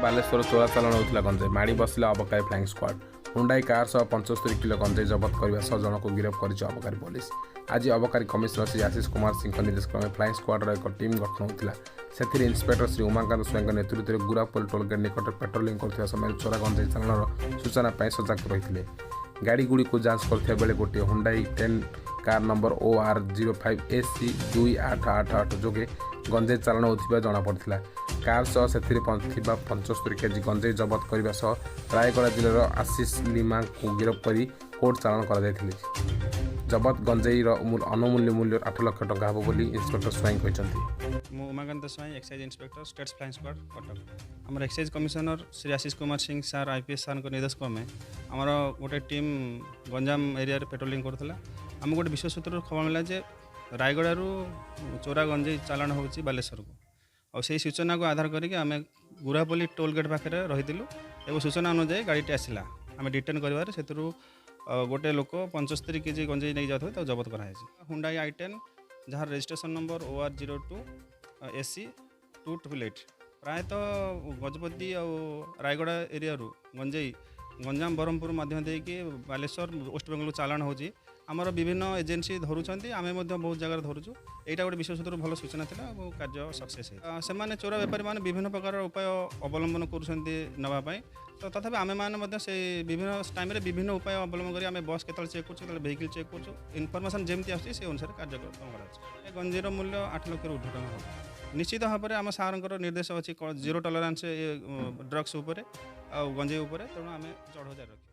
बालेश्वर चोराचालाण होता गंजे माड़ी बसला अबकारी फ्लाइंग स्क्वाड हुंडाई कार सह 75 किलो गंजे जबत करने सह जन को गिरफ्त कर अबकारी पुलिस। आज अबकारी कमिशनर श्री आशीष कुमार सिंह निर्देश क्रमे फ्लाइंग स्क्वाड्र एक टीम गठन होता से इन्स्पेक्टर श्री उमाकांत स्वयं नेतृत्व में गुरापोल टोलगेट निकट पेट्रोलिंग कर समय चोरा गंजे चालाण सूचना सजग रही गाड़ी गुड़ी को जांच करते बेले गोटे हुंडाई 10 कार नंबर OR05AC 2888 जोगे गंजे चालाण होता जमापड़ा। कार सह से 75 केजी गंजे जबत करने सह रायगड़ा जिलार आशीष लीमा को गिरफ्त कर कोर्ट चालाण कर जबत गंजेईर अनमूल्य मूल्य 8 लाख टंका हम बोली इन्स्पेक्टर स्वयं कहते। उमाकांत स्वयं excise inspector states flying squad Cuttack आम एक्साइज कमिशनर श्री आशीष कुमार सिंह सार IPS सार निर्देश क्रमे आमर गोटे टीम गंजाम एरिया पेट्रोलिंग करूला। आम गोटे विश्व सूत्र खबर मिला जे रायगड़ू चोरा गंजे चालाण हो बालेश्वर को और से सूचना को आधार करके आम गुरापल्ली टोलगेट पाखे रही और सूचना अनुसार गाड़ीटी आसला आम डिटेन कर गोटे लोक 75 केजी गंजे नहीं जाते तो जबत कराई। हुंडाई i10 जहाँ रजिस्ट्रेशन नंबर OR02 AC 2888 प्रायतः गजपति और रायगड़ा एरिया गंजेई गंजाम ब्रह्मपुर मध्य देकी बालेश्वर वेस्ट बेंगल चालाण हो आमर विभिन्न एजेन्सी धरुंच आम बहुत जगह धरुचु यहाँ गोटे विश्व सूत्र भल सूचना था कार्य सक्सेस से चोरा बेपारी मैंने विभिन्न प्रकार उपाय अवलंबन करवाई तो तथापि आम मैंने से विभिन्न टाइम विभिन्न उपाय अवलंबन कर आम बस के चेक कर वेहिकल चेक कर इनफर्मेशन जमी आस अनुसार कार्यक्रम कर गंजीर मूल्य 8 लाख ऊर्ध्व टଙ୍କା निश्चित भाव में आम सार निर्देश अच्छी जीरो टलरेन्स ड्रग्स गंजे तेणु आम चढ़ जारी रखी।